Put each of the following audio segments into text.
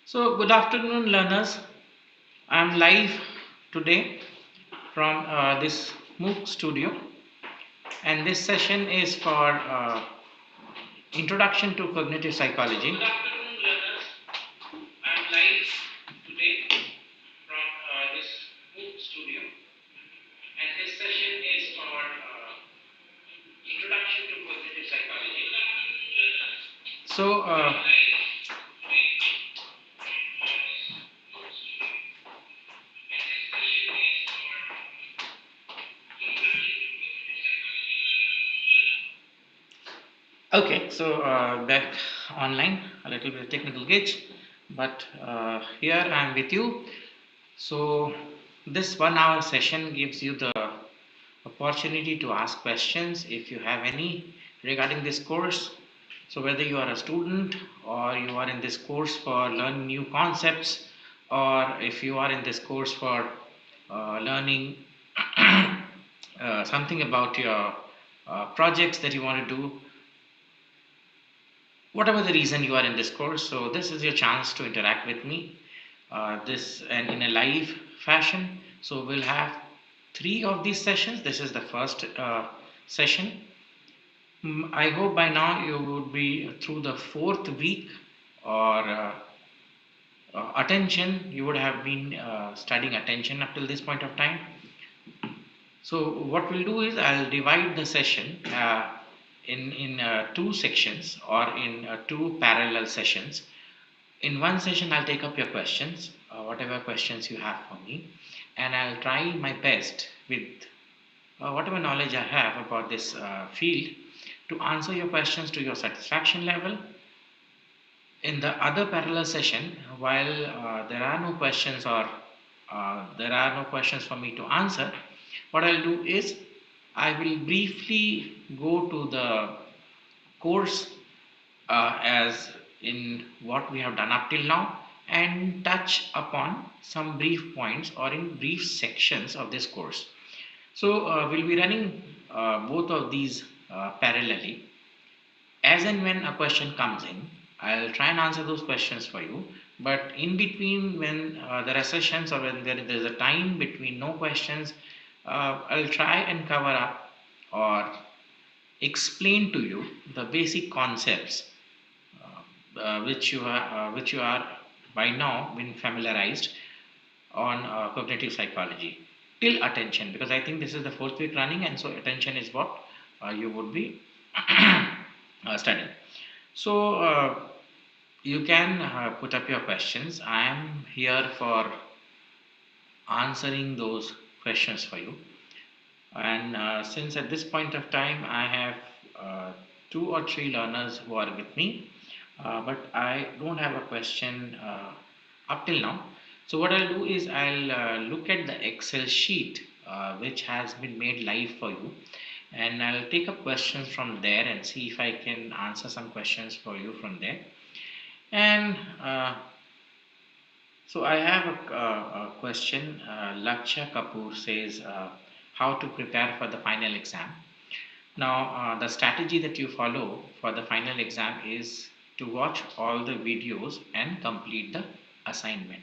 So, good afternoon, learners. I'm live today from this MOOC studio, and this session is for Introduction to Cognitive Psychology. Good afternoon, learners. I'm live today from this MOOC studio, and this session is for Introduction to Cognitive Psychology. So, okay, so back online, a little bit of technical glitch, but here I am with you. So this 1 hour session gives you the opportunity to ask questions if you have any regarding this course. So whether you are a student or you are in this course for learning new concepts, or if you are in this course for learning something about your projects that you want to do, whatever the reason you are in this course, so this is your chance to interact with me this and in a live fashion. So we'll have three of these sessions. This is the first session. I hope by now you would be through the fourth week or attention. You would have been studying attention up till this point of time. So what we'll do is I'll divide the session in two sections or in two parallel sessions. In one session, I'll take up your questions, whatever questions you have for me, and I'll try my best with whatever knowledge I have about this field to answer your questions to your satisfaction level. In the other parallel session, while there are no questions or there are no questions for me to answer, what I'll do is I will briefly go to the course as in what we have done up till now and touch upon some brief points or in brief sections of this course. So we'll be running both of these parallelly. As and when a question comes in, I'll try and answer those questions for you. But in between, when there are sessions or when there's a time between no questions, I'll try and cover up or explain to you the basic concepts which you are by now been familiarized on cognitive psychology till attention, because I think this is the fourth week running, and so attention is what you would be studying. So you can put up your questions. I am here for answering those questions for you. And since at this point of time I have two or three learners who are with me, but I don't have a question up till now. So what I'll do is I'll look at the Excel sheet which has been made live for you, and I'll take up questions from there and see if I can answer some questions for you from there. And so I have a question. Lakshya Kapoor says, how to prepare for the final exam. Now, the strategy that you follow for the final exam is to watch all the videos and complete the assignment.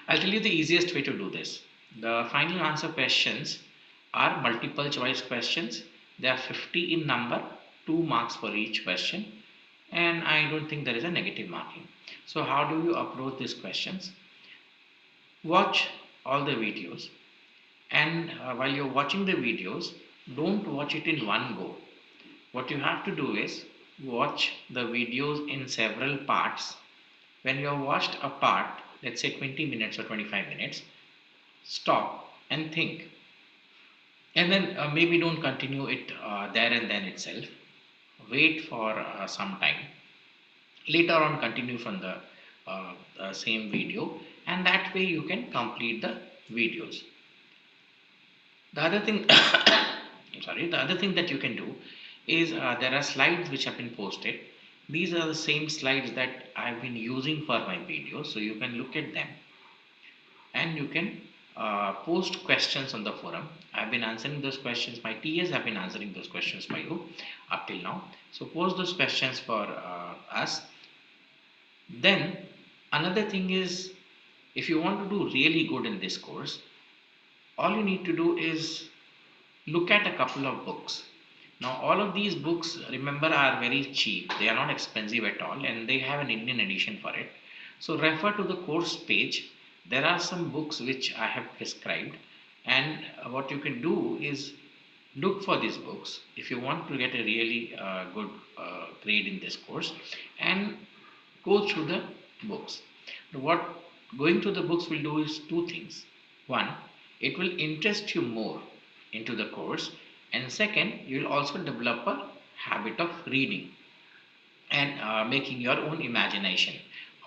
I'll tell you the easiest way to do this. The final answer questions are multiple choice questions. They are 50 in number, 2 marks for each question, and I don't think there is a negative marking. So how do you approach these questions? Watch all the videos, and while you're watching the videos, don't watch it in one go. What you have to do is watch the videos in several parts. When you have watched a part, let's say 20 minutes or 25 minutes, stop and think, and then maybe don't continue it there and then itself. Wait for some time, later on continue from the same video, and that way you can complete the videos. The other thing sorry, the other thing that you can do is there are slides which have been posted. These are the same slides that I've been using for my videos, so you can look at them and you can post questions on the forum. I've been answering those questions. My TAs have been answering those questions for you up till now. So post those questions for us. Then Another thing is, if you want to do really good in this course, all you need to do is look at a couple of books. Now, all of these books, remember, are very cheap. They are not expensive at all, and they have an Indian edition for it. So, refer to the course page. There are some books which I have prescribed, and what you can do is look for these books if you want to get a really good grade in this course, and go through the books. What going through the books will do is two things. One, it will interest you more into the course, and second, you will also develop a habit of reading and making your own imagination,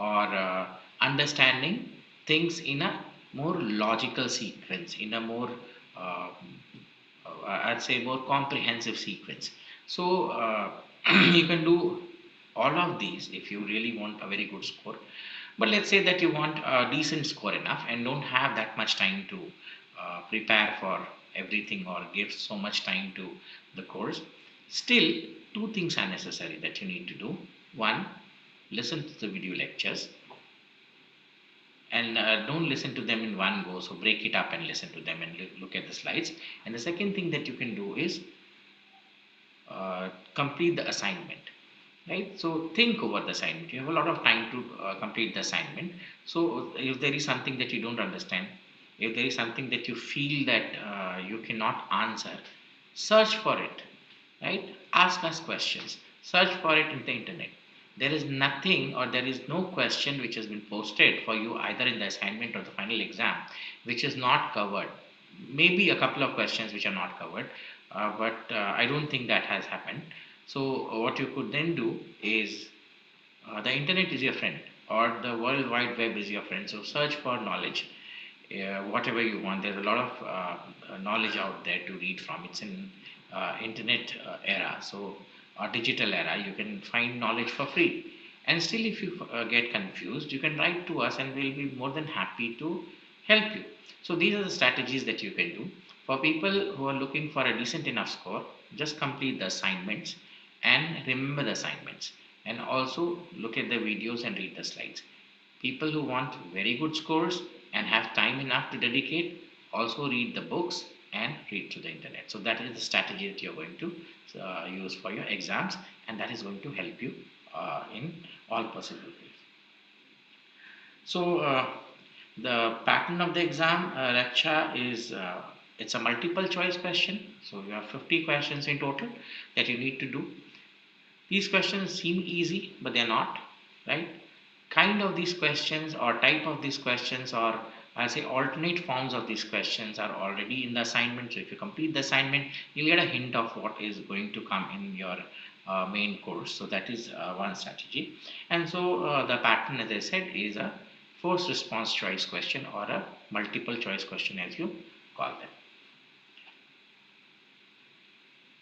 or understanding things in a more logical sequence, in a more uh, I'd say more comprehensive sequence. So you can do all of these if you really want a very good score. But let's say that you want a decent score enough and don't have that much time to prepare for everything or give so much time to the course. Still, two things are necessary that you need to do. One, listen to the video lectures, and don't listen to them in one go. So break it up and listen to them and look at the slides. And the second thing that you can do is complete the assignment, right? So think over the assignment. You have a lot of time to complete the assignment. So if there is something that you don't understand, if there is something that you feel that you cannot answer, search for it, right? Ask us questions, search for it in the internet. There is nothing, or there is no question which has been posted for you either in the assignment or the final exam which is not covered. Maybe a couple of questions which are not covered, but I don't think that has happened. So what you could then do is, the internet is your friend, or the world wide web is your friend. So search for knowledge, whatever you want. There's a lot of knowledge out there to read from. It's in internet era, so digital era. You can find knowledge for free. And still, if you get confused, you can write to us, and we'll be more than happy to help you. So these are the strategies that you can do. For people who are looking for a decent enough score, just complete the assignments and remember the assignments, and also look at the videos and read the slides. People who want very good scores and have time enough to dedicate, also read the books and read through the internet. So that is the strategy that you're going to use for your exams, and that is going to help you in all possibilities. So the pattern of the exam, Raksha, is it's a multiple choice question. So you have 50 questions in total that you need to do. These questions seem easy, but they're not, right? Kind of these questions, or type of these questions, or I say alternate forms of these questions, are already in the assignment. So if you complete the assignment, you'll get a hint of what is going to come in your main course. So that is one strategy. And so the pattern, as I said, is a forced response choice question, or a multiple choice question, as you call them.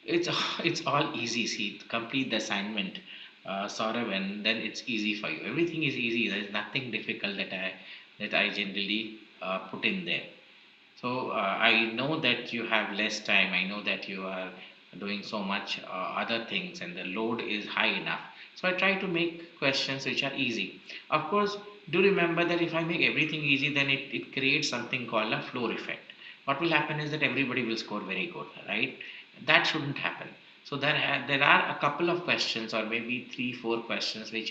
It's it's all easy. See, complete the assignment, Saurav, and then it's easy for you. Everything is easy. There is nothing difficult that I generally put in there. So I know that you have less time. I know that you are doing so much other things, and the load is high enough. So I try to make questions which are easy. Of course, do remember that if I make everything easy, then it creates something called a floor effect. What will happen is that everybody will score very good, right? That shouldn't happen. So there are a couple of questions, or maybe three, four questions, which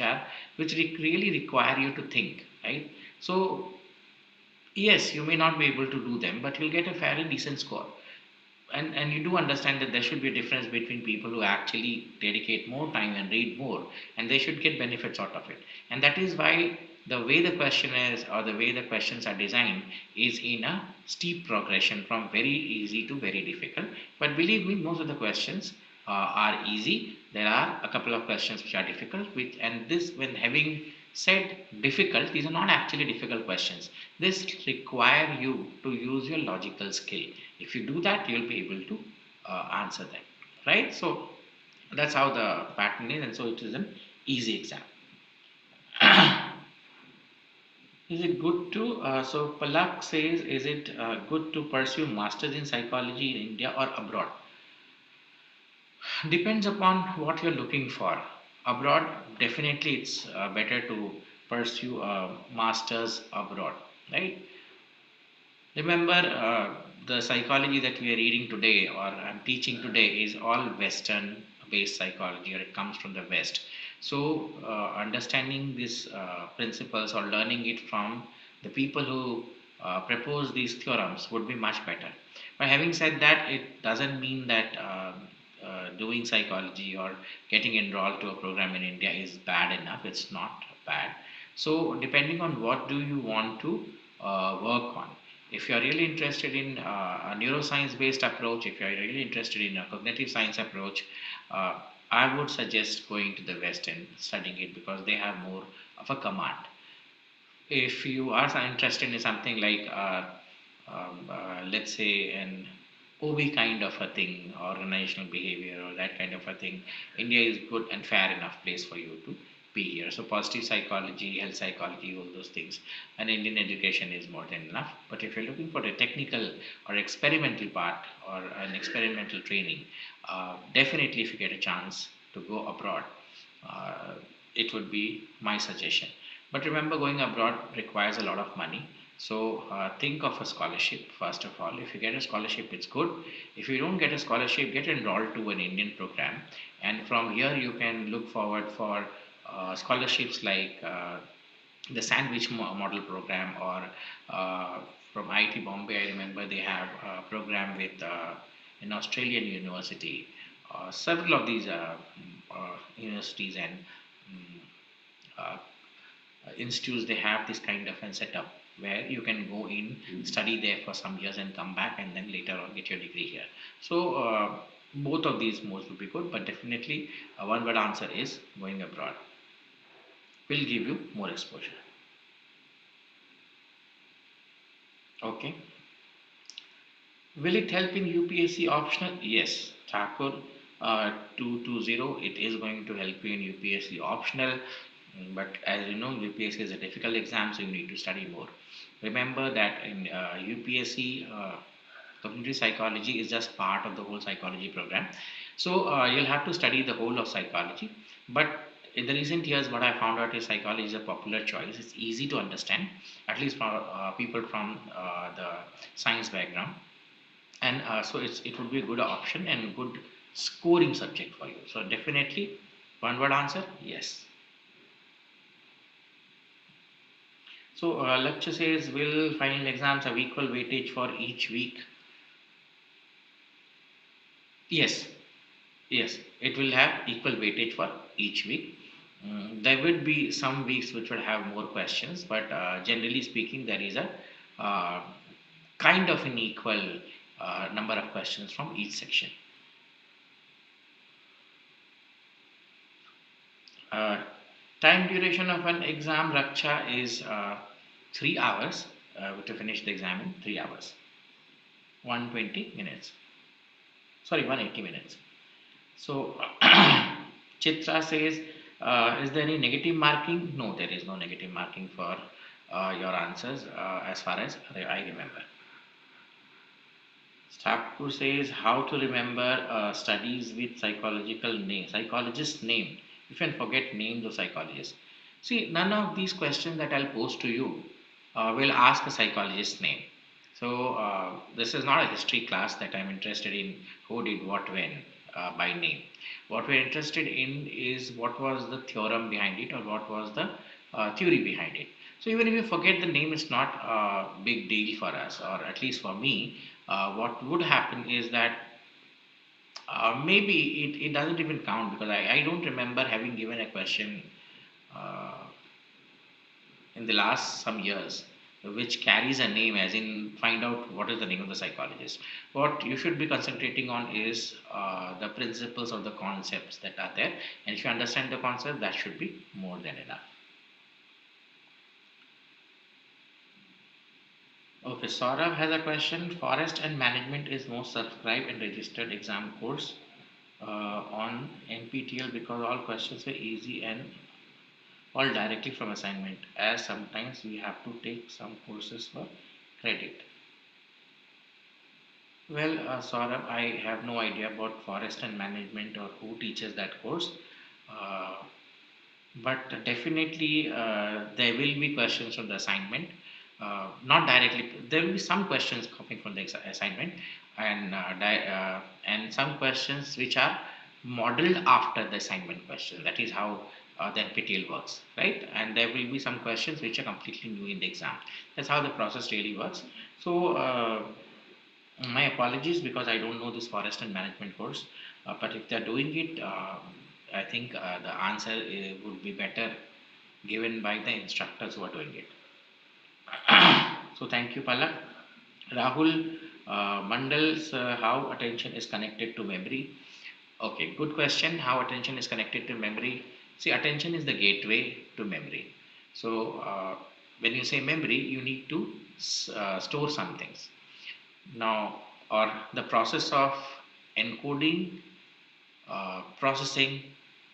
really require you to think, right? So yes, you may not be able to do them, but you'll get a fairly decent score. And you do understand that there should be a difference between people who actually dedicate more time and read more, and they should get benefits out of it. And that is why the way the question is, or the way the questions are designed, is in a steep progression from very easy to very difficult. But believe me, most of the questions are easy. There are a couple of questions which are difficult, which, and this, when having said difficult, these are not actually difficult questions. This require you to use your logical skill. If you do that, you'll be able to answer them, right? So that's how the pattern is, and so it is an easy exam. Is it good to, so Palak says, is it good to pursue masters in psychology in India or abroad? Depends upon what you're looking for. Abroad, definitely it's better to pursue a master's abroad, right? Remember, the psychology that we are reading today or I'm teaching today is all Western based psychology, or it comes from the West. So, understanding these principles or learning it from the people who propose these theorems would be much better. But having said that, it doesn't mean that doing psychology or getting enrolled to a program in India is bad enough. It's not bad. So, depending on what do you want to work on, if you are really interested in a neuroscience based approach, if you are really interested in a cognitive science approach, uh, I would suggest going to the West and studying it because they have more of a command. If you are interested in something like, let's say, an OB kind of a thing, organizational behavior, or that kind of a thing, India is good and fair enough place for you to be here. So, positive psychology, health psychology, all those things, and Indian education is more than enough. But if you're looking for a technical or experimental part or an experimental training, definitely if you get a chance to go abroad, uh, it would be my suggestion. But remember, going abroad requires a lot of money. So think of a scholarship first of all. If you get a scholarship, it's good. If you don't get a scholarship, get enrolled to an Indian program, and from here you can look forward for scholarships like the Sandwich Model Program, or from IIT Bombay. I remember they have a program with an Australian university. Several of these universities and mm, uh, institutes, they have this kind of a setup where you can go in, study there for some years and come back and then later on get your degree here. So both of these modes would be good, but definitely one word answer is going abroad will give you more exposure. Okay. Will it help in UPSC optional? Yes. Thakur 220, it is going to help you in UPSC optional. But as you know, UPSC is a difficult exam, so you need to study more. Remember that in UPSC, cognitive psychology is just part of the whole psychology program. So you'll have to study the whole of psychology. But in the recent years, what I found out is psychology is a popular choice. It's easy to understand, at least for people from the science background, and so it would be a good option and good scoring subject for you. So definitely, one word answer, yes. So lecture says, will final exams have equal weightage for each week? Yes, yes, it will have equal weightage for each week. There would be some weeks which would have more questions, but generally speaking, there is a uh, kind of an equal number of questions from each section. Uh, Time duration of an exam Raksha is 3 hours to finish the exam in 3 hours, 120 minutes. Sorry, 180 minutes. So Chitra says, is there any negative marking? No, there is no negative marking for your answers as far as I remember. Thakur says, how to remember studies with psychological name, psychologist name. You can forget names of psychologists. See, none of these questions that I'll pose to you will ask a psychologist's name. So this is not a history class that I'm interested in who did what when by name. What we're interested in is what was the theorem behind it or what was the theory behind it. So even if you forget the name, it's not a big deal for us, or at least for me. What would happen is that maybe it doesn't even count because I don't remember having given a question uh, in the last some years which carries a name, as in find out what is the name of the psychologist. What you should be concentrating on is the principles of the concepts that are there, and if you understand the concept, that should be more than enough. Okay, Saurabh has a question. Forest and management is most subscribed and registered exam course on NPTEL because all questions were easy and all directly from assignment. As sometimes we have to take some courses for credit. Well, Saurabh, I have no idea about forest and management or who teaches that course. Uh, but definitely there will be questions from the assignment. Not directly, there will be some questions coming from the assignment, and some questions which are modeled after the assignment question. That is how the NPTEL works, right? And there will be some questions which are completely new in the exam. That's how the process really works. So my apologies because I don't know this forest and management course, but if they're doing it, I think the answer would be better given by the instructors who are doing it. So thank you, Palak. Rahul Mandal's how attention is connected to memory. Okay, good question. How attention is connected to memory? See, attention is the gateway to memory. So when you say memory, you need to store some things. Now, or the process of encoding, processing,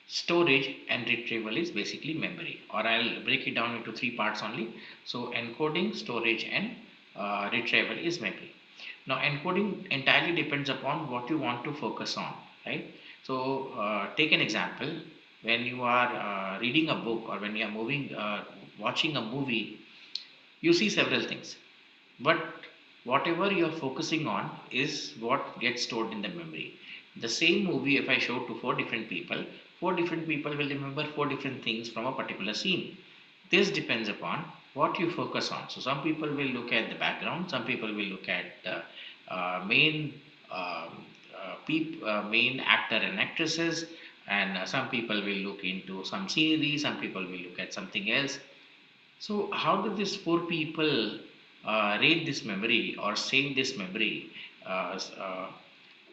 storage, and retrieval is basically memory. Or I'll break it down into three parts only. So, encoding, storage, and retrieval is memory. Now, encoding entirely depends upon what you want to focus on, right? So, take an example. When you are reading a book or when you are watching a movie, you see several things, but whatever you're focusing on is what gets stored in the memory. The same movie, if I show to four different people will remember four different things from a particular scene. This depends upon what you focus on. So some people will look at the background, some people will look at the main actor and actresses, and some people will look into some scenery, some people will look at something else. So, how do these four people rate this memory or say this memory uh, s- uh,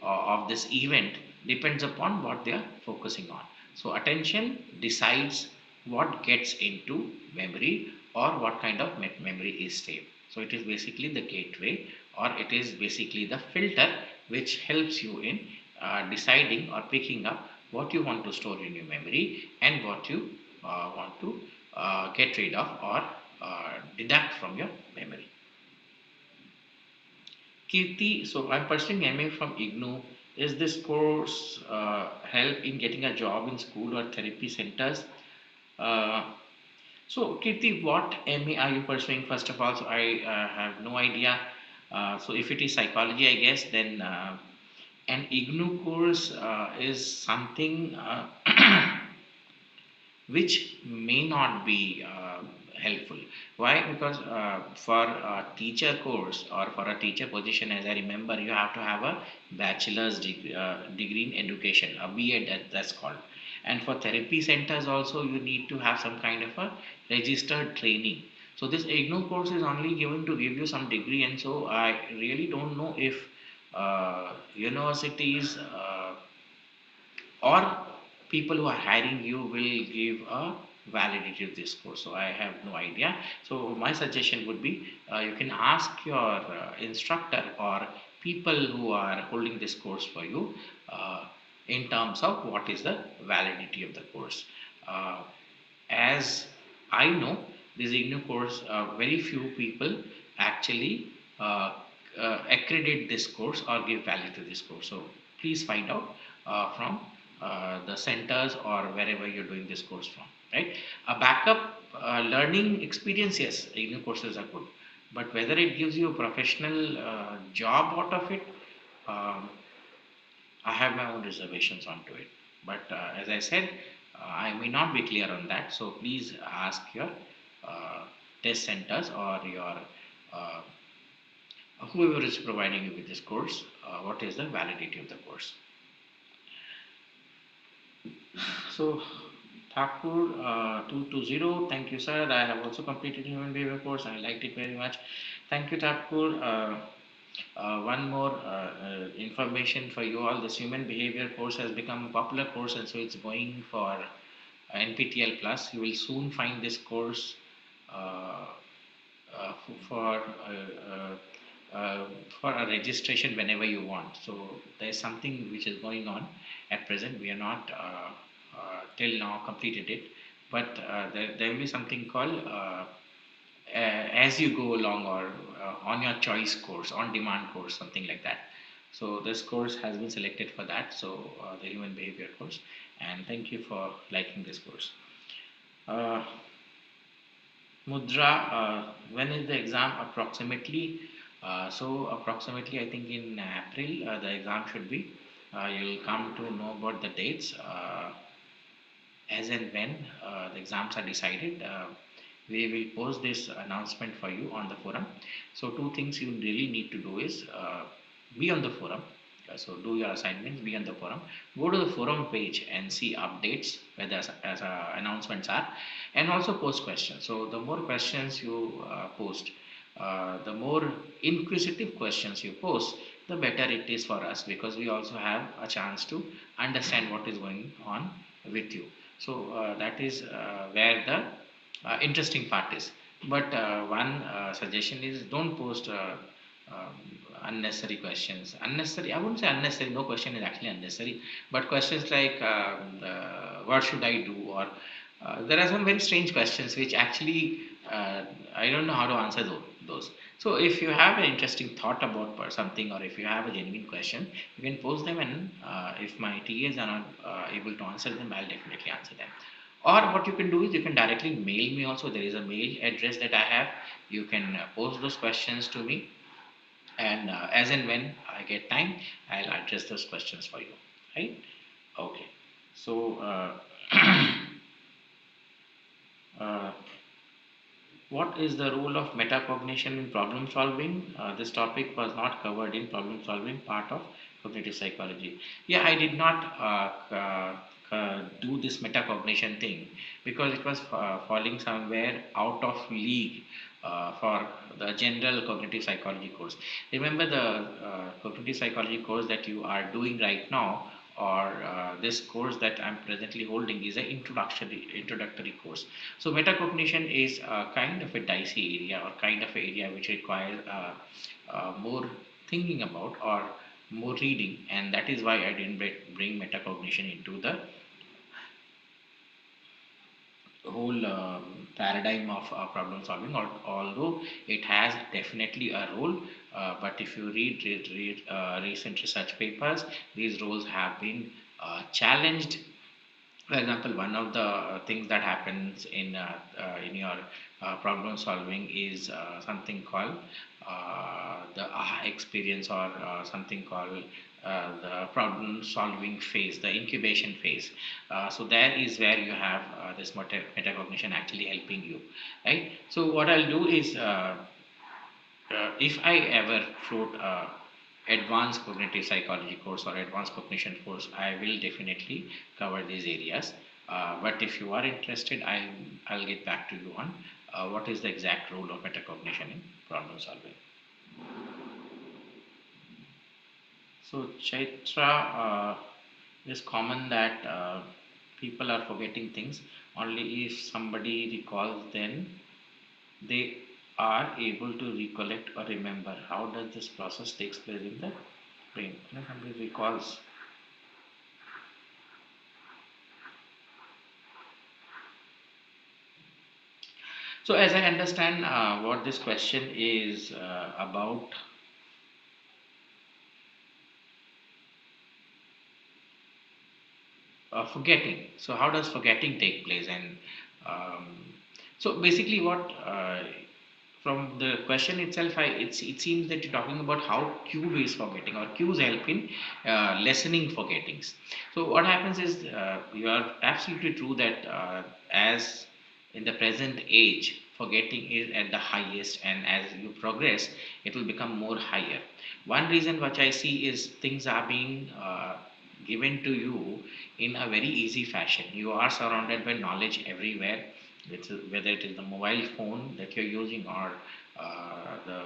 of this event depends upon what they are focusing on. So, attention decides what gets into memory or what kind of memory is saved. So, it is basically the gateway or it is basically the filter which helps you in deciding or picking up what you want to store in your memory and what you want to get rid of or deduct from your memory. Kirti, so I'm pursuing MA from IGNU. Is this course help in getting a job in school or therapy centers? Uh, so, Kirti, what MA are you pursuing first of all? So, I have no idea. So, if it is psychology, I guess, then an IGNU course is something which may not be helpful. Why? Because for a teacher course or for a teacher position, as I remember, you have to have a degree in education, a BA that's called. And for therapy centers also, you need to have some kind of a registered training. So this IGNO course is only given to give you some degree, and so I really don't know if universities or people who are hiring you will give a validity of this course. So I have no idea. So my suggestion would be you can ask your instructor or people who are holding this course for you in terms of what is the validity of the course. As I know, this IGNU course, very few people actually uh, accredit this course or give value to this course. So please find out from the centers or wherever you're doing this course from. Right? A backup learning experience, yes, IGNU courses are good, but whether it gives you a professional job out of it, um, I have my own reservations onto it. But as I said, I may not be clear on that. So please ask your uh, test centers or your uh, whoever is providing you with this course, what is the validity of the course. So Thakur 220, thank you, sir. I have also completed human behavior course. I liked it very much. Thank you, Thakur. One more information for you all. This human behavior course has become a popular course, and so it's going for NPTEL Plus. You will soon find this course uh, for a registration whenever you want. So there's something which is going on at present. We are not till now completed it, but there will be something called as you go along or on your choice course, on demand course, something like that. So this course has been selected for that. So the human behavior course, and thank you for liking this course. Uh, Mudra, when is the exam approximately? So approximately, I think in April, the exam should be. You'll come to know about the dates as and when the exams are decided. We will post this announcement for you on the forum. So two things you really need to do is be on the forum. So do your assignments, be on the forum. Go to the forum page and see updates where the announcements are, and also post questions. So the more questions you post, the more inquisitive questions you post, the better it is for us, because we also have a chance to understand what is going on with you. So that is where the interesting part is. But one suggestion is, don't post unnecessary questions. Unnecessary, I wouldn't say unnecessary, no question is actually unnecessary, but questions like what should I do, or there are some very strange questions which actually I don't know how to answer those. So if you have an interesting thought about something, or if you have a genuine question, you can post them, and if my TAs are not able to answer them, I'll definitely answer them. Or what you can do is, you can directly mail me also. There is a mail address that I have. You can post those questions to me, and as and when I get time, I'll address those questions for you. Right? Okay. So, uh, what is the role of metacognition in problem solving? This topic was not covered in problem solving part of cognitive psychology. Yeah, I did not do this metacognition thing because it was falling somewhere out of league for the general cognitive psychology course. Remember, the cognitive psychology course that you are doing right now, or this course that I'm presently holding, is an introductory course. So metacognition is a kind of a dicey area, or kind of an area which requires more thinking about, or more reading, and that is why I didn't bring metacognition into the whole paradigm of problem solving, or, although it has definitely a role. But if you read recent research papers, these roles have been challenged. For example, one of the things that happens in your problem solving is something called the aha experience, or something called the problem solving phase, the incubation phase. So there is where you have this metacognition actually helping you, right? So what I'll do is, if I ever float advanced cognitive psychology course or advanced cognition course, I will definitely cover these areas. But if you are interested, I'll get back to you on what is the exact role of metacognition in problem solving. So Chaitra, it is common that people are forgetting things. Only if somebody recalls, then they are able to recollect or remember. How does this process takes place in the brain? You know, somebody recalls. So as I understand, what this question is about, forgetting. So how does forgetting take place? And um, so basically, what from the question itself, it seems that you're talking about how cue is forgetting, or cues help in lessening forgettings. So what happens is, you are absolutely true that as in the present age, forgetting is at the highest, and as you progress, it will become more higher. One reason which I see is, things are being given to you in a very easy fashion. You are surrounded by knowledge everywhere, whether it is the mobile phone that you're using, or the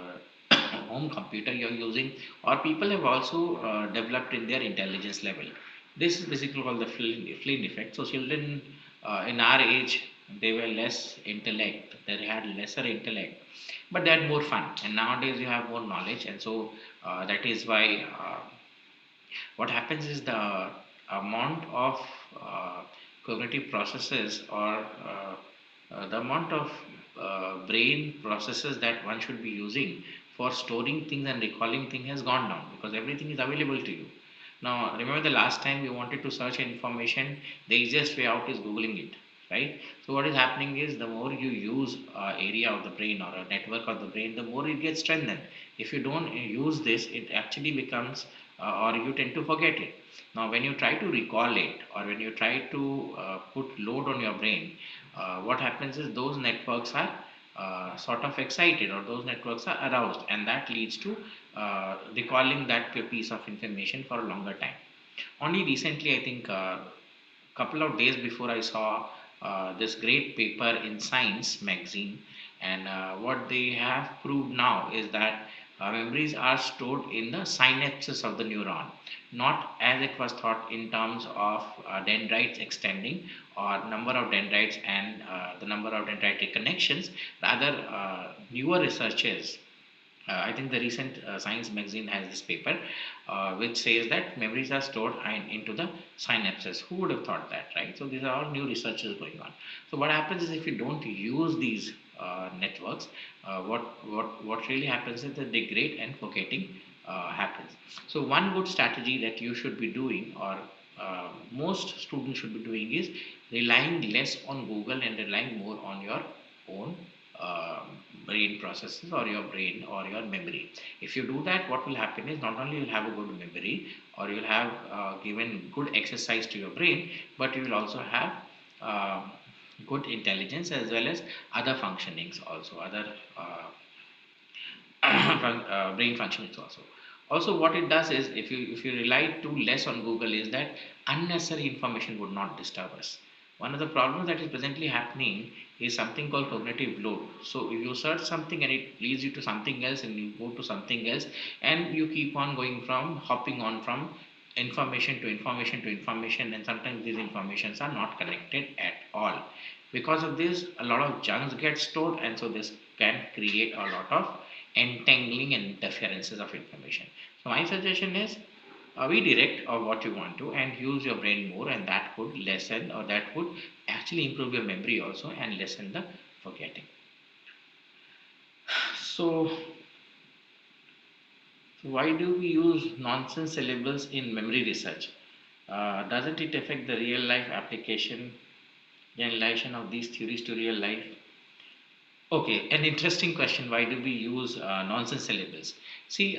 home computer you're using, or people have also developed in their intelligence level. This is basically called the Flynn effect. So children in our age, they were less intellect, they had lesser intellect, but they had more fun. And nowadays you have more knowledge, and so that is why what happens is, the amount of cognitive processes, or the amount of brain processes that one should be using for storing things and recalling things has gone down, because everything is available to you. Now remember, the last time you wanted to search information, the easiest way out is googling it, right? So what is happening is the more you use area of the brain or a network of the brain, the more it gets strengthened. If you don't use this, it actually becomes or you tend to forget it. Now when you try to recall it, or when you try to put load on your brain, what happens is those networks are sort of excited, or those networks are aroused, and that leads to recalling that piece of information for a longer time. Only recently, I think couple of days before, I saw this great paper in Science magazine, and what they have proved now is that memories are stored in the synapses of the neuron, not as it was thought in terms of dendrites extending, or number of dendrites and the number of dendritic connections. Rather, newer researchers, I think the recent Science magazine has this paper which says that memories are stored into the synapses. Who would have thought that, right? So these are all new researches going on. So what happens is, if you don't use these networks, what really happens is that they degrade and forgetting happens. So one good strategy that you should be doing, or most students should be doing, is relying less on Google and relying more on your own brain processes, or your brain or your memory. If you do that, what will happen is, not only you'll have a good memory, or you'll have given good exercise to your brain, but you will also have uh, good intelligence, as well as other functionings also, other brain functionings also. Also, what it does is, if you rely too less on Google, is that unnecessary information would not disturb us. One of the problems that is presently happening is something called cognitive load. So if you search something and it leads you to something else, and you go to something else, and you keep on going from hopping on from information to information to information, and sometimes these informations are not connected at all. Because of this, a lot of junks get stored, and so this can create a lot of entangling and interferences of information. So my suggestion is, redirect of what you want to, and use your brain more, and that would lessen, or that would actually improve your memory also, and lessen the forgetting. So, why do we use nonsense syllables in memory research? Doesn't it affect the real life application, generalization of these theories to real life? Okay, an interesting question. Why do we use nonsense syllables? See,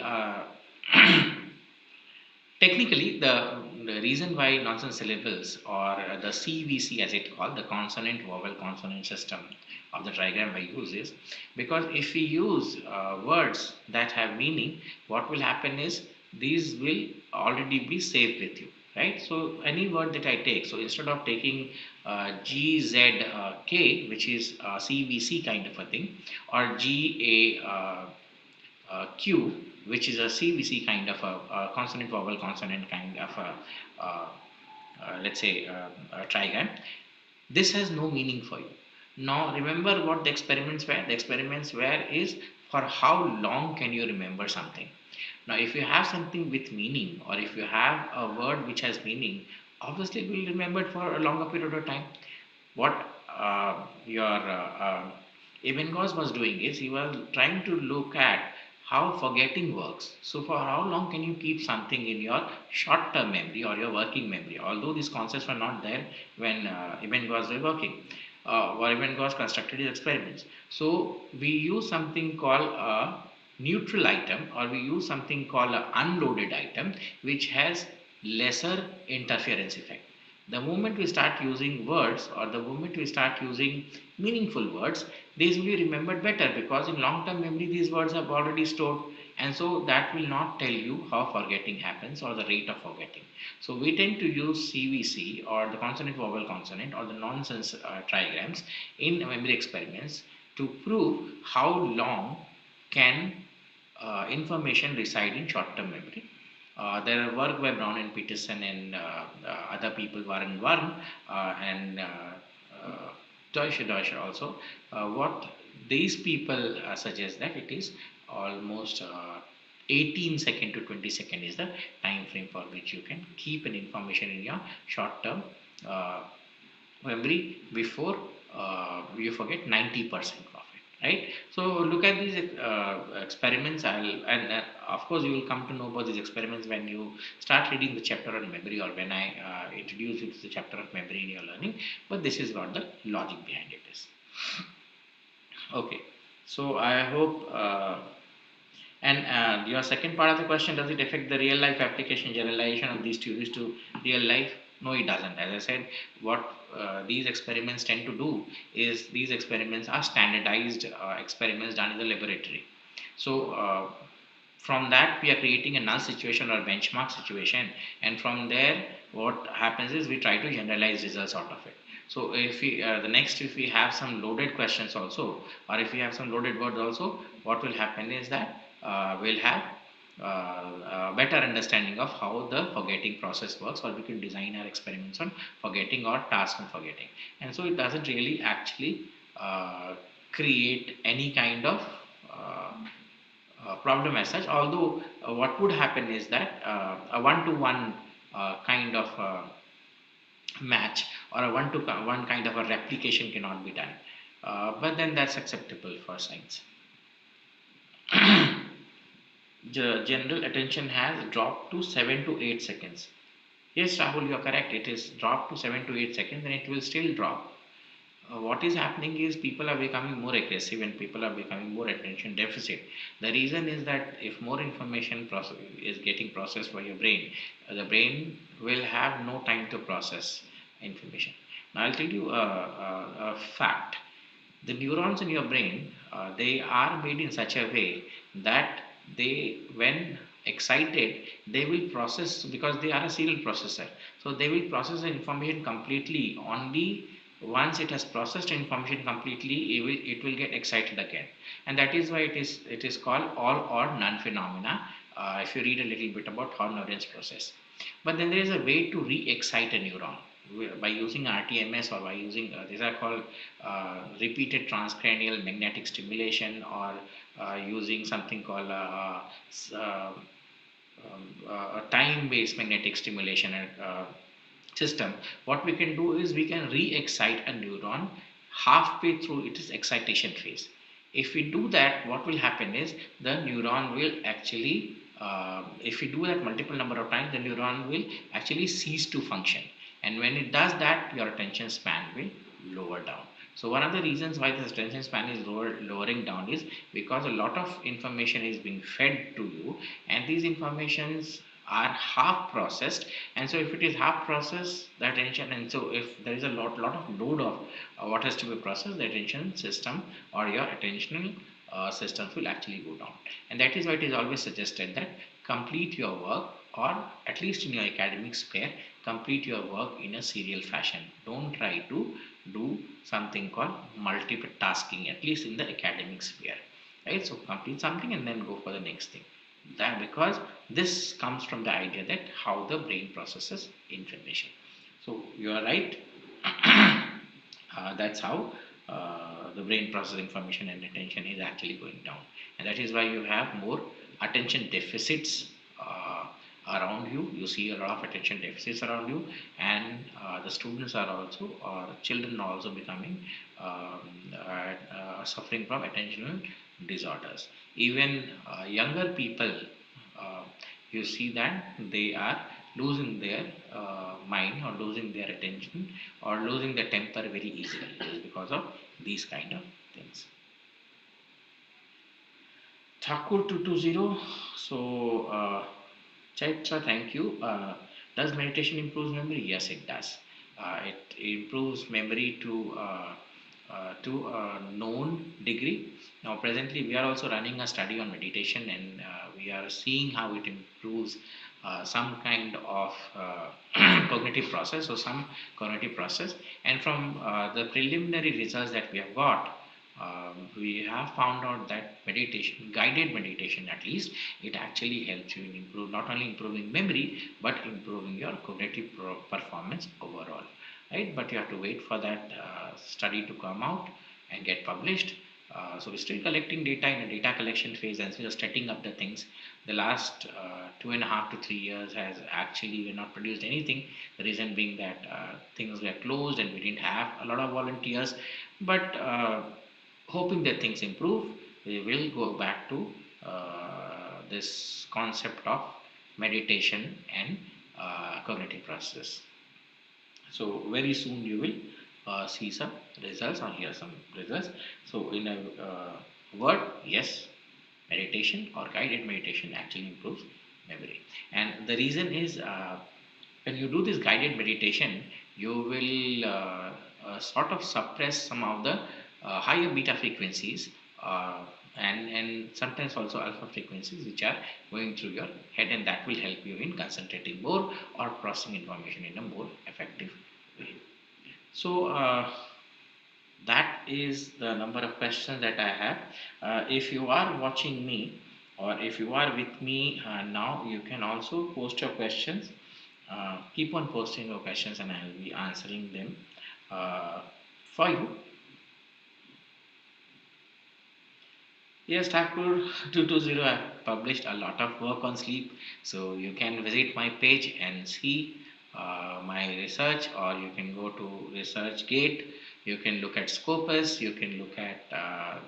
technically, the reason why nonsense syllables, or the CVC as it called, the consonant vowel consonant system of the trigram I use, is because if we use words that have meaning, what will happen is these will already be saved with you, right? So any word that I take, so instead of taking GZK, which is CVC kind of a thing, or Q, which is a CVC kind of a consonant vowel consonant kind of let's say a trigram, this has no meaning for you. Now remember what the experiments were. The experiments were is, for how long can you remember something. Now if you have something with meaning, or if you have a word which has meaning, obviously you will remember it for a longer period of time. What your Evangos was doing is, he was trying to look at how forgetting works. So for how long can you keep something in your short-term memory or your working memory? Although these concepts were not there when Evangos were working, or Evangos constructed his experiments. So we use something called a neutral item, or we use something called an unloaded item, which has lesser interference effect. The moment we start using words, or the moment we start using meaningful words, these will be remembered better, because in long term memory these words are already stored, and so that will not tell you how forgetting happens, or the rate of forgetting. So we tend to use CVC, or the consonant vowel consonant, or the nonsense trigrams in memory experiments, to prove how long can information reside in short term memory. There are work by Brown and Peterson, and other people, Warren Warren and Deutsche also. What these people suggest, that it is almost 18 second to 20 second is the time frame for which you can keep an information in your short term uh, memory before you forget 90% of it, right? So look at these experiments. And of course, you will come to know about these experiments when you start reading the chapter on memory, or when I introduce you to the chapter of memory in your learning. But this is what the logic behind it is. Okay, so I hope. And your second part of the question, does it affect the real life application generalization of these theories to real life? No, it doesn't. As I said, what these experiments tend to do is these experiments are standardized experiments done in the laboratory. So from that, we are creating a null situation or benchmark situation, and from there, what happens is we try to generalize results out of it. So if we the next, if we have some loaded questions also, or if we have some loaded words also, what will happen is that we'll have a better understanding of how the forgetting process works, or we can design our experiments on forgetting or task on forgetting. And so it doesn't really actually create any kind of problem as such, although what would happen is that a one-to-one kind of match, or a one kind of a replication cannot be done, but then that's acceptable for science. The general attention has dropped to 7 to 8 seconds. Yes, Rahul, you are correct. It is dropped to 7 to 8 seconds, and it will still drop. What is happening is people are becoming more aggressive, and people are becoming more attention deficit. The reason is that if more information is getting processed by your brain, the brain will have no time to process information. Now, I'll tell you a fact. The neurons in your brain, they are made in such a way that they, when excited, they will process, because they are a serial processor. So they will process the information completely only once it has processed information completely. It will get excited again, and that is why it is called all or none phenomena. If you read a little bit about how neurons process. But then there is a way to re-excite a neuron by using RTMS, or by using these are called repeated transcranial magnetic stimulation, or using something called a time-based magnetic stimulation system. What we can do is we can re-excite a neuron halfway through its excitation phase. If we do that, what will happen is the neuron will actually, if we do that multiple number of times, the neuron will actually cease to function. And when it does that, your attention span will lower down. So one of the reasons why this attention span is lowering down is because a lot of information is being fed to you, and these informations are half processed. And so if it is half processed, the attention, and so if there is a lot of load of what has to be processed, the attention system or your attentional systems will actually go down. And that is why it is always suggested that complete your work, or at least in your academic sphere, complete your work in a serial fashion. Don't try to do something called multiple tasking, at least in the academic sphere, right? So complete something and then go for the next thing. That, because this comes from the idea that how the brain processes information. So you are right. That's how the brain processes information, and attention is actually going down, and that is why you have more attention deficits around you. You see a lot of attention deficits around you, and the students are also, or children are also becoming suffering from attentional disorders. Even younger people, uh, you see that they are losing their mind, or losing their attention, or losing their temper very easily, just because of these kind of things. Thakur 220. So, Chaitra, thank you. Does meditation improve memory? Yes, it does. It improves memory to a known degree. Now, presently, we are also running a study on meditation, and we are seeing how it improves some kind of cognitive process, or some cognitive process. And from the preliminary results that we have got, we have found out that meditation, guided meditation at least, it actually helps you in improve, not only improving memory, but improving your cognitive performance overall, right? But you have to wait for that study to come out and get published. So we're still collecting data in a data collection phase, and still setting up the things. The last 2.5 to 3 years has actually we're not produced anything. The reason being that things were closed, and we didn't have a lot of volunteers. But hoping that things improve, we will go back to this concept of meditation and cognitive process. So very soon you will see some results or hear some results. So in a word, yes, meditation or guided meditation actually improves memory. And the reason is when you do this guided meditation, you will sort of suppress some of the higher beta frequencies uh, and sometimes also alpha frequencies which are going through your head, and that will help you in concentrating more or processing information in a more effective way. So that is the number of questions that I have. If you are watching me or if you are with me now, you can also post your questions. Keep on posting your questions and I will be answering them uh, for you. Yes, Thakur 220, I have published a lot of work on sleep. So you can visit my page and see my research, or you can go to ResearchGate. You can look at Scopus, you can look at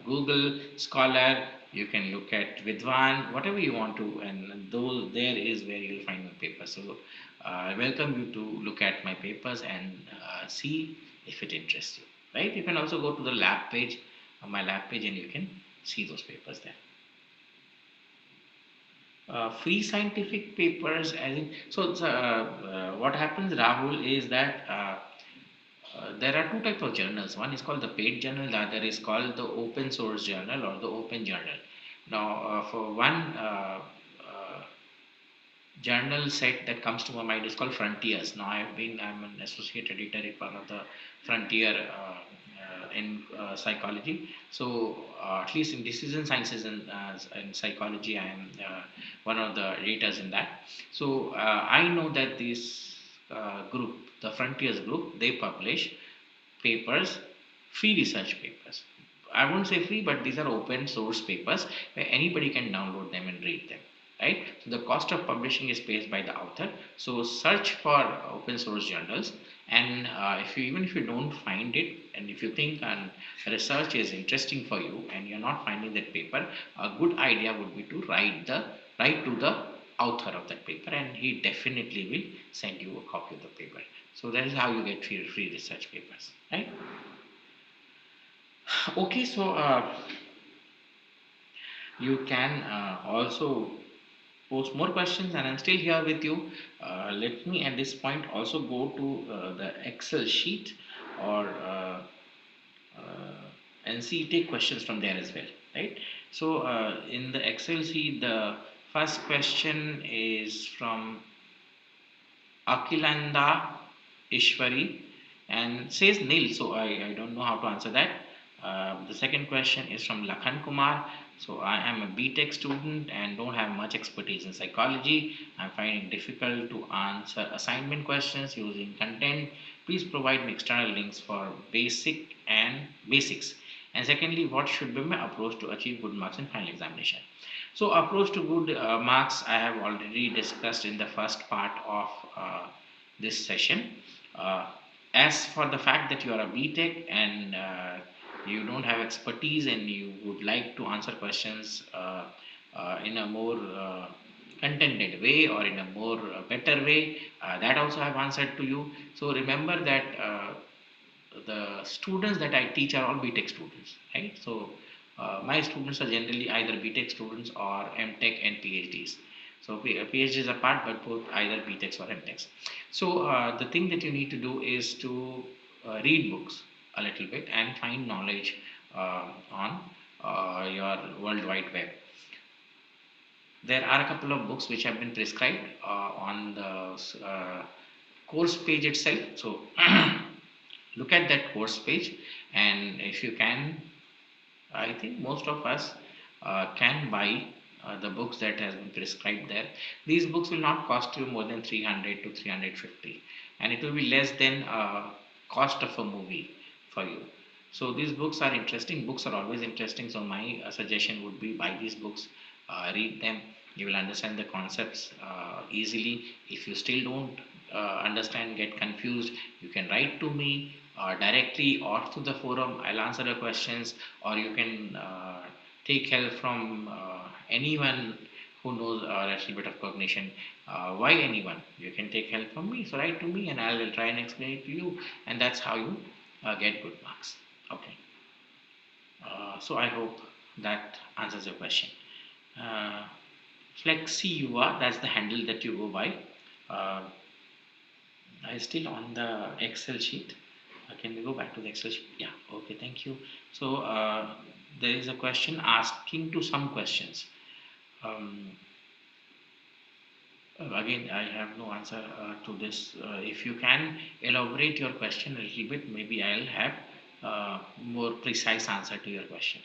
Google Scholar, you can look at Vidwan, whatever you want to, and those there is where you'll find my papers. So I welcome you to look at my papers and see if it interests you. Right? You can also go to the lab page, my lab page, and you can see those papers there. Free scientific papers, as in, so what happens, Rahul, is that there are two types of journals. One is called the paid journal, the other is called the open source journal or the open journal. Now, for one journal set that comes to my mind is called Frontiers. Now, I'm an associate editor at one of the Frontier in psychology. So, at least in decision sciences and psychology, I am one of the editors in that. So, I know that this group, the Frontiers group, they publish papers, free research papers. I won't say free, but these are open source papers where anybody can download them and read them. Right? So the cost of publishing is paid by the author. So search for open source journals, and if you even if you don't find it, and if you think research is interesting for you and you're not finding that paper, a good idea would be to write to the author of that paper, and he definitely will send you a copy of the paper. So that is how you get free research papers, right? Okay, so you can also post more questions, and I'm still here with you. Let me at this point also go to the Excel sheet or and see take questions from there as well, right? So in the Excel sheet, the first question is from Akilanda Ishwari and says nil. So I don't know how to answer that. The second question is from Lakhan Kumar. So I am a BTech student and don't have much expertise in psychology. I'm finding difficult to answer assignment questions using content. Please provide me external links for basics. And secondly, what should be my approach to achieve good marks in final examination? So approach to good marks I have already discussed in the first part of this session. Uh, as for the fact that you are a BTech and you don't have expertise and you would like to answer questions in a more contented way or in a more better way, that also I have answered to you. So remember that the students that I teach are all BTech students, right? So my students are generally either BTech students or MTech and PhDs. So PhDs are part, but both either BTechs or MTechs. So the thing that you need to do is to read books a little bit and find knowledge on your World Wide Web. There are a couple of books which have been prescribed on the course page itself. So look at that course page, and if you can, I think most of us can buy the books that has been prescribed there. These books will not cost you more than 300 to 350, and it will be less than cost of a movie for you. So these books are interesting. Books are always interesting. So my suggestion would be buy these books, read them. You will understand the concepts easily. If you still don't understand, get confused, you can write to me directly or through the forum. I'll answer the questions, or you can take help from anyone who knows a little bit of cognition, why anyone? You can take help from me. So write to me, and I will try and explain it to you, and that's how you get good marks. Okay. So I hope that answers your question. Uh, FlexiUA, that's the handle that you go by. Uh, I still on the Excel sheet. Can we go back to the Excel sheet? Yeah, okay, thank you. So there is a question asking to some questions. Um, Again, I have no answer to this. If you can elaborate your question a little bit, maybe I'll have more precise answer to your question.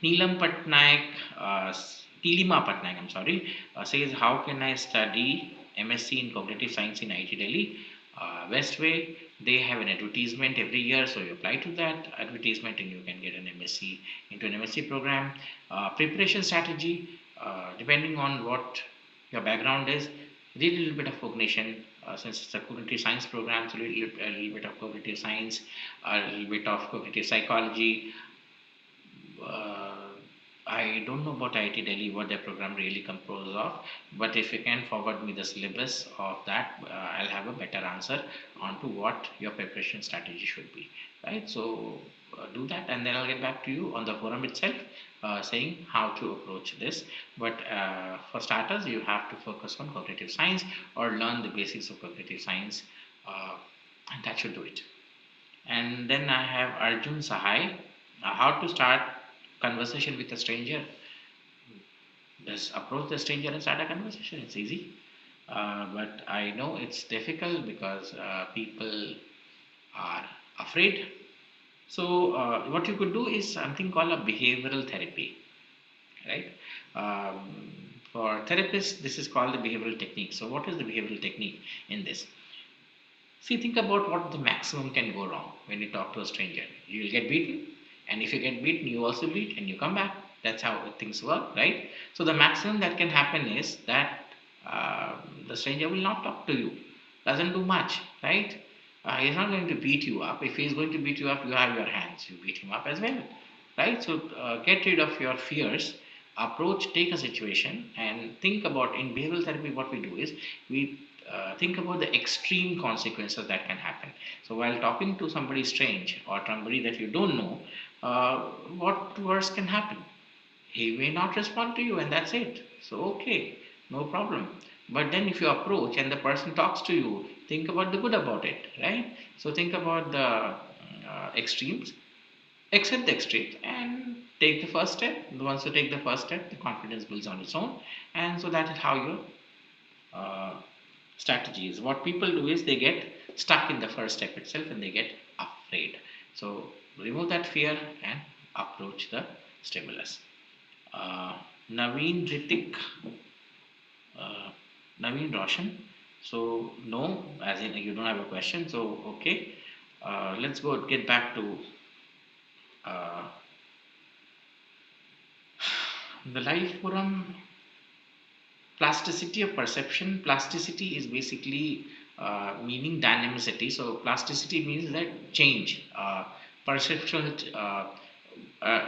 Neelam Patnaik, Tilima Patnaik, I'm sorry, says, how can I study MSc in Cognitive Science in IIT Delhi? Westway, they have an advertisement every year, so you apply to that advertisement and you can get an MSc into an MSc program. Preparation strategy, depending on what your background is, read a little bit of cognition. Since it's a cognitive science program, so a little bit of cognitive science, a little bit of cognitive psychology, uh, I don't know about IIT Delhi what their program really composes of, but if you can forward me the syllabus of that, I'll have a better answer onto what your preparation strategy should be. Right, so do that, and then I'll get back to you on the forum itself, saying how to approach this. But for starters, you have to focus on cognitive science or learn the basics of cognitive science, and that should do it. And then I have Arjun Sahai. How to start conversation with a stranger? Just approach the stranger and start a conversation. It's easy. But I know it's difficult because people are afraid. So, what you could do is something called a behavioral therapy, right? For therapists, this is called the behavioral technique. So, what is the behavioral technique in this? See, think about what the maximum can go wrong when you talk to a stranger. You will get beaten, and if you get beaten, you also beat, and you come back. That's how things work, right? So the maximum that can happen is that the stranger will not talk to you, doesn't do much, right? He's not going to beat you up. If he's going to beat you up, you have your hands. You beat him up as well, right? So get rid of your fears. Approach, take a situation, and think about. In behavioral therapy, what we do is we think about the extreme consequences that can happen. So while talking to somebody strange or somebody that you don't know, what worse can happen? He may not respond to you, and that's it. So okay, no problem. But then if you approach and the person talks to you, think about the good about it, right? So think about the extremes, accept the extremes, and take the first step. Once you take the first step, the confidence builds on its own, and so that is how your uh, strategies. What people do is they get stuck in the first step itself and they get afraid. So remove that fear and approach the stimulus. Uh, Naveen Ritik, uh, Naveen Roshan. So no, as in you don't have a question. So okay, let's go get back to uh, the live forum. Plasticity of perception. Plasticity is basically meaning dynamicity. So plasticity means that change, perceptual.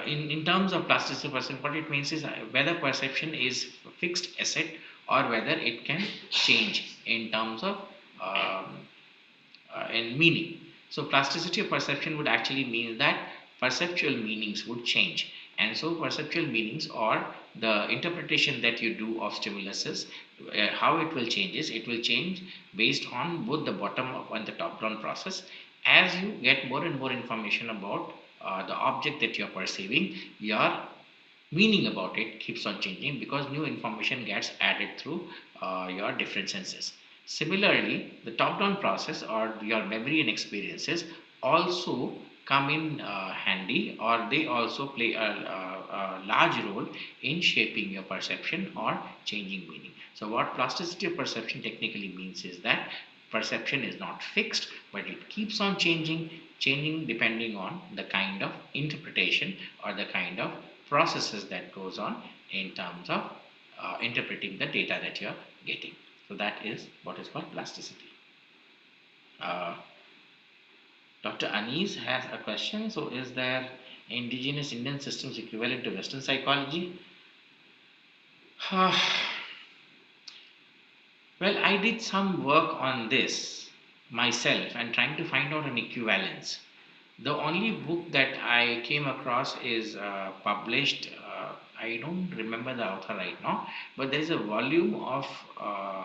In terms of plasticity of perception, what it means is whether perception is fixed asset or whether it can change in terms of in meaning. So plasticity of perception would actually mean that perceptual meanings would change, and so perceptual meanings or the interpretation that you do of stimuluses, how it will change is it will change based on both the bottom up and the top down process. As you get more and more information about the object that you are perceiving, your meaning about it keeps on changing because new information gets added through your different senses. Similarly, the top down process or your memory and experiences also come in handy, or they also play a large role in shaping your perception or changing meaning. So what plasticity of perception technically means is that perception is not fixed, but it keeps on changing depending on the kind of interpretation or the kind of processes that goes on in terms of interpreting the data that you're getting. So that is what is called plasticity. uh, Dr. Anis has a question. So is there indigenous Indian systems equivalent to Western psychology? Well, I did some work on this myself and trying to find out an equivalence. The only book that I came across is published. I don't remember the author right now, but there is a volume of uh,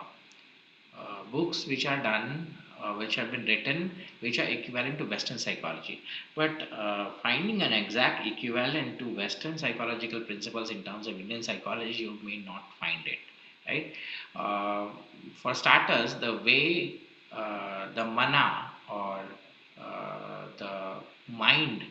books which are done, which have been written, which are equivalent to Western psychology. But finding an exact equivalent to Western psychological principles in terms of Indian psychology, you may not find it, right? Uh, for starters, the way the mana or the mind,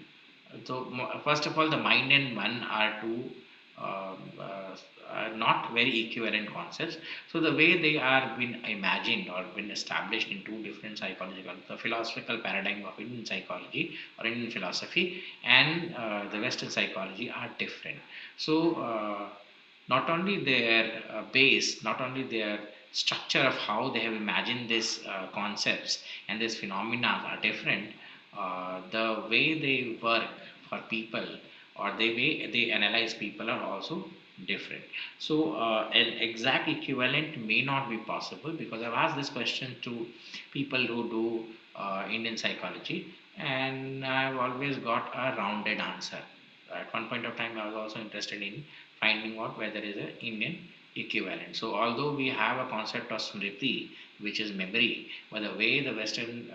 so first of all, the mind and man are two um, uh, are not very equivalent concepts. So the way they are been imagined or been established in two different psychological, the philosophical paradigm of Indian psychology or Indian philosophy and the Western psychology are different. So not only their base, not only their structure of how they have imagined these concepts and these phenomena are different, the way they work for people or the way they analyze people are also different. So an exact equivalent may not be possible because I've asked this question to people who do Indian psychology and I've always got a rounded answer. At one point of time I was also interested in finding out whether there is an Indian equivalent. So although we have a concept of smriti, which is memory, but the way the Western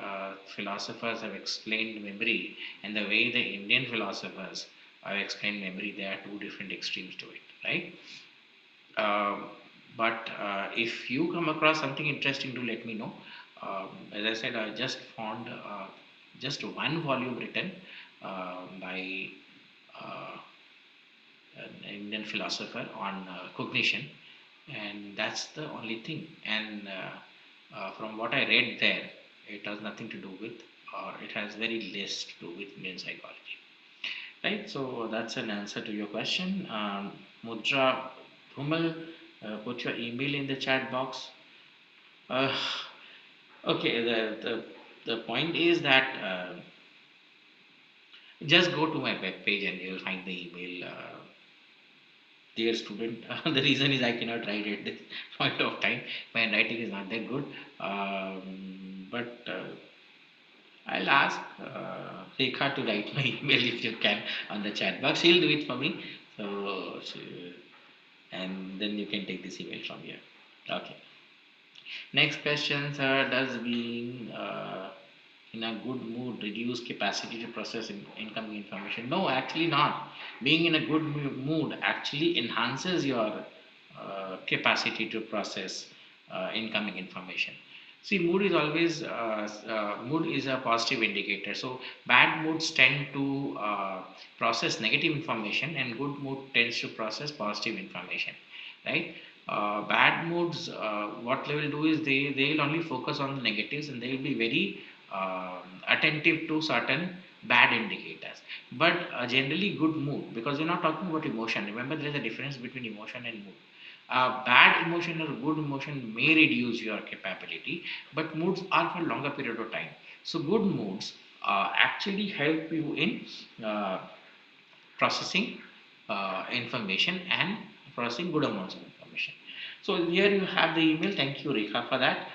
philosophers have explained memory and the way the Indian philosophers have explained memory, there are two different extremes to it, right? Um, but if you come across something interesting, do let me know. As I said, I just found just one volume written by uh, an Indian philosopher on cognition, and that's the only thing. And from what I read there, it has nothing to do with, or it has very less to do with Indian psychology. Right, so that's an answer to your question. Mudra Dhumal, put your email in the chat box. Uh, okay, the point is that just go to my web page and you'll find the email. Dear student, the reason is I cannot write at this point of time. My writing is not that good. But I'll ask Rekha to write my email if you can on the chat box. She'll do it for me. So, and then you can take this email from here. Okay. Next question, sir. Does being in a good mood reduce capacity to process incoming information? No, actually not. Being in a good mood actually enhances your capacity to process incoming information. See, mood is always mood is a positive indicator. So bad moods tend to process negative information, and good mood tends to process positive information, right? Bad moods, what they will do is they will only focus on the negatives, and they will be very attentive to certain bad indicators. But generally good mood, because we're not talking about emotion. Remember, there is a difference between emotion and mood. Bad emotion or good emotion may reduce your capability, but moods are for longer period of time. So good moods actually help you in uh, processing information and processing good amounts of information. So here you have the email. Thank you, Rekha, for that.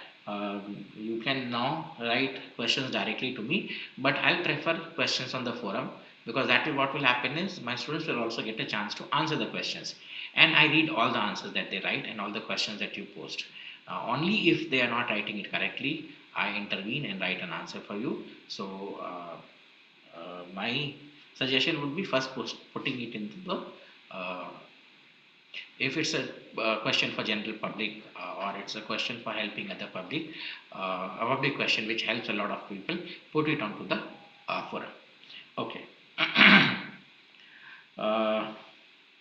You can now write questions directly to me, but I'll prefer questions on the forum, because that is what will happen is my students will also get a chance to answer the questions, and I read all the answers that they write and all the questions that you post. Only if they are not writing it correctly, I intervene and write an answer for you. So my suggestion would be first putting it into the uh, if it's a question for general public, or it's a question for helping other public, a public question which helps a lot of people, put it onto the forum. Okay. uh,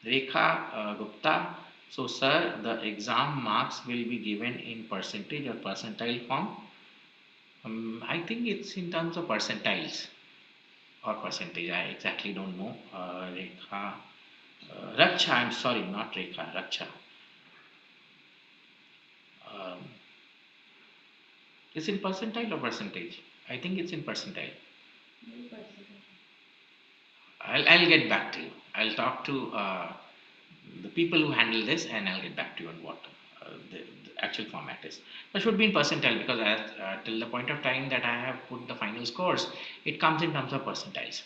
Rekha Gupta. So, sir, the exam marks will be given in percentage or percentile form. I think it's in terms of percentiles or percentage. I exactly don't know. Rekha. Raksha, I'm sorry, not Rekha, Raksha. Um, is in percentile or percentage? I think it's in percentile. I'll get back to you. I'll talk to the people who handle this, and I'll get back to you on what the actual format is. That should be in percentile, because as till the point of time that I have put the final scores, it comes in terms of percentiles.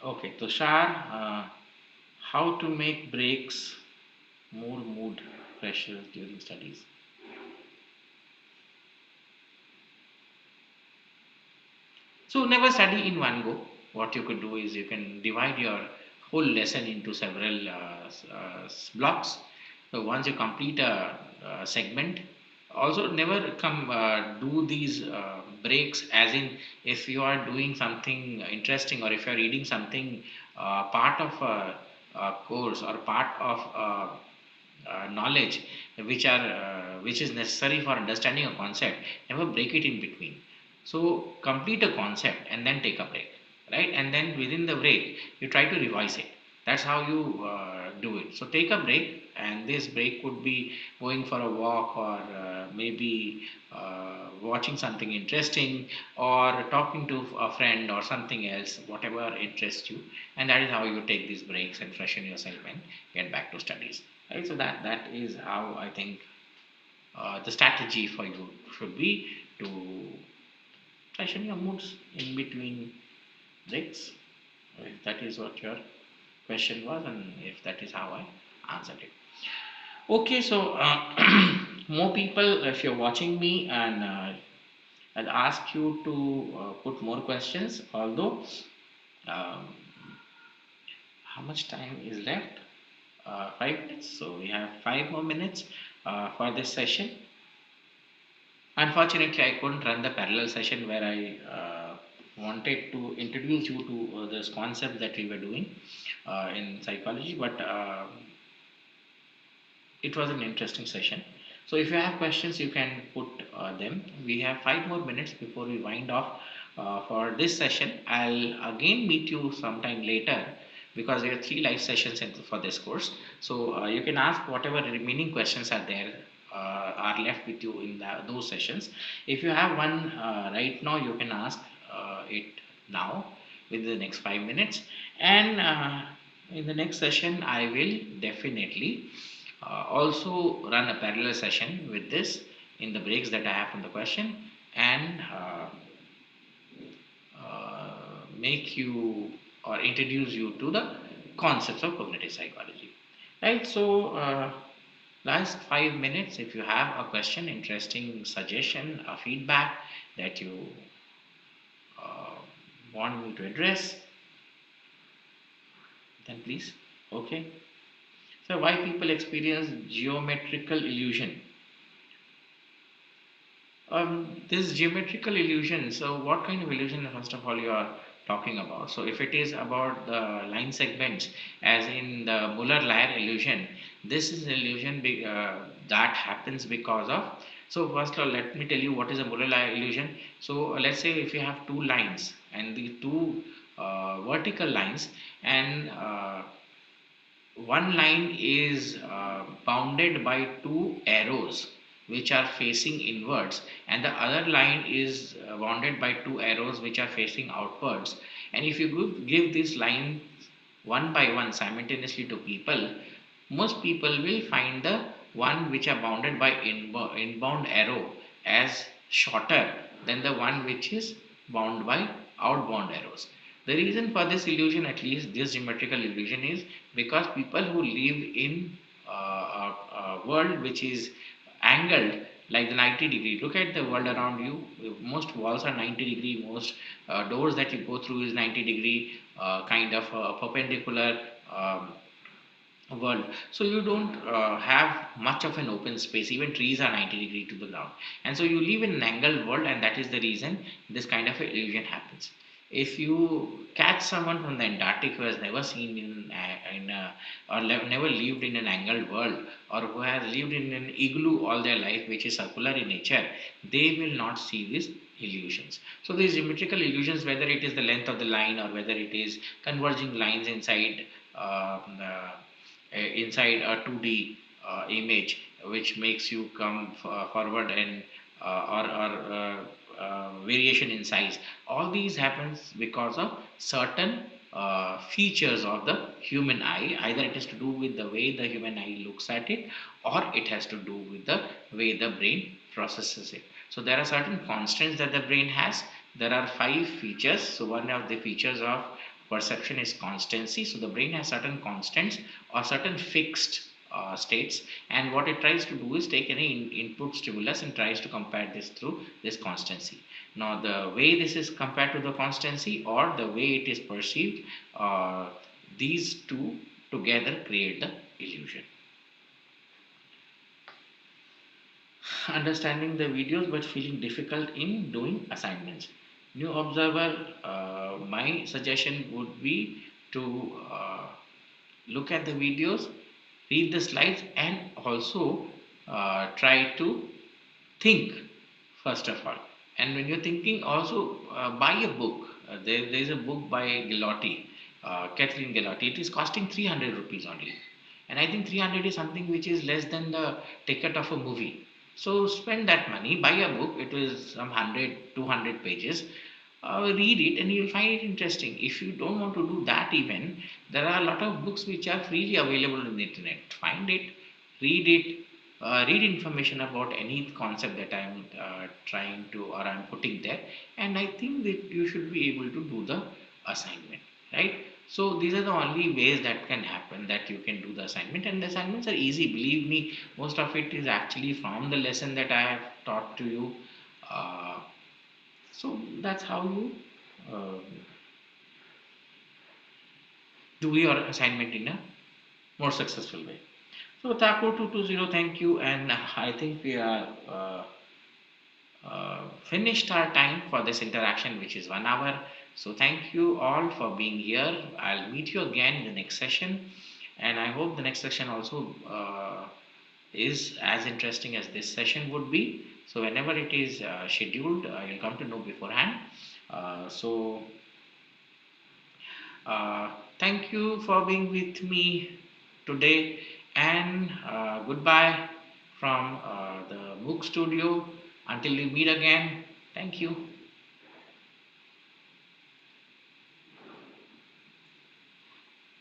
Okay, Tushar, how to make breaks more mood pressure during studies? So never study in one go. What you could do is you can divide your whole lesson into several blocks. So once you complete a segment, also never come do these breaks, as in if you are doing something interesting, or if you are reading something part of a course or part of knowledge which is necessary for understanding a concept, never break it in between. So complete a concept and then take a break, right? And then within the break you try to revise it. That's how you do it. So take a break, and this break could be going for a walk, or maybe watching something interesting, or talking to a friend or something else, whatever interests you. And that is how you take these breaks and freshen yourself and get back to studies, right? So that is how I think the strategy for you should be to freshen your moods in between breaks, if that is what your question was, and if that is how I answered it. Okay, so more people, if you're watching me, and I'll ask you to put more questions, although um, how much time is left? 5 minutes. So we have 5 more minutes for this session. Unfortunately, I couldn't run the parallel session where I wanted to introduce you to this concept that we were doing in psychology, but it was an interesting session. So if you have questions, you can put them. We have 5 more minutes before we wind off for this session. I'll again meet you sometime later, because there are 3 live sessions for this course. So you can ask whatever remaining questions are there, are left with you in those sessions. If you have one right now, you can ask it now within the next 5 minutes. And in the next session, I will definitely also run a parallel session with this in the breaks that I have from the question, and make you or introduce you to the concepts of cognitive psychology. Right? So, last 5 minutes, if you have a question, interesting suggestion, a feedback that you uh, want me to address, then please. Okay. So, why people experience geometrical illusion? This geometrical illusion. So, what kind of illusion, first of all, you are talking about? So, if it is about the line segments, as in the Muller-Lyer illusion, this is an illusion that happens because of. So, first of all, let me tell you what is a Muller-Lyer illusion. So, let's say if you have two lines, and the two vertical lines, and one line is bounded by two arrows which are facing inwards, and the other line is bounded by two arrows which are facing outwards. And if you give these lines one by one simultaneously to people, most people will find the one which are bounded by inbound arrow as shorter than the one which is bound by outbound arrows. The reason for this illusion, at least this geometrical illusion, is because people who live in a world which is angled like the 90-degree. Look at the world around you. Most walls are 90-degree. Most doors that you go through is 90-degree, kind of perpendicular world. So you don't have much of an open space. Even trees are 90-degree to the ground, and so you live in an angled world, and that is the reason this kind of illusion happens. If you catch someone from the Antarctic who has never seen or never lived in an angled world, or who has lived in an igloo all their life, which is circular in nature, they will not see these illusions. So these geometrical illusions, whether it is the length of the line, or whether it is converging lines inside a 2D image, which makes you come forward, and variation in size. All these happens because of certain features of the human eye. Either it has to do with the way the human eye looks at it, or it has to do with the way the brain processes it. So there are certain constants that the brain has. There are 5 features. So one of the features of perception is constancy. So the brain has certain constants or certain fixed states, and what it tries to do is take any input stimulus and tries to compare this through this constancy. Now the way this is compared to the constancy or the way it is perceived, these two together create the illusion. Understanding the videos but feeling difficult in doing assignments. New observer, my suggestion would be to look at the videos, read the slides, and also try to think first of all. And when you're thinking, also buy a book. There is a book by Gilotti, Kathleen Gilotti. It is costing 300 rupees only, and I think 300 is something which is less than the ticket of a movie. So spend that money, buy a book. It is some 100, 200 pages. Read it and you'll find it interesting. If you don't want to do that, even there are a lot of books which are freely available on the internet. Find it, read it, read information about any concept that I'm trying to or I'm putting there, and I think that you should be able to do the assignment, right? So these are the only ways that can happen, that you can do the assignment, and the assignments are easy. Believe me, most of it is actually from the lesson that I have taught to you. Uh, so that's how you uh, do your assignment in a more successful way. So Thakur 220, thank you, and I think we are finished our time for this interaction, which is 1 hour. So thank you all for being here. I'll meet you again in the next session, and I hope the next session also is as interesting as this session would be. So whenever it is scheduled, you'll come to know beforehand. So thank you for being with me today, and goodbye from the MOOC studio. Until we meet again, thank you.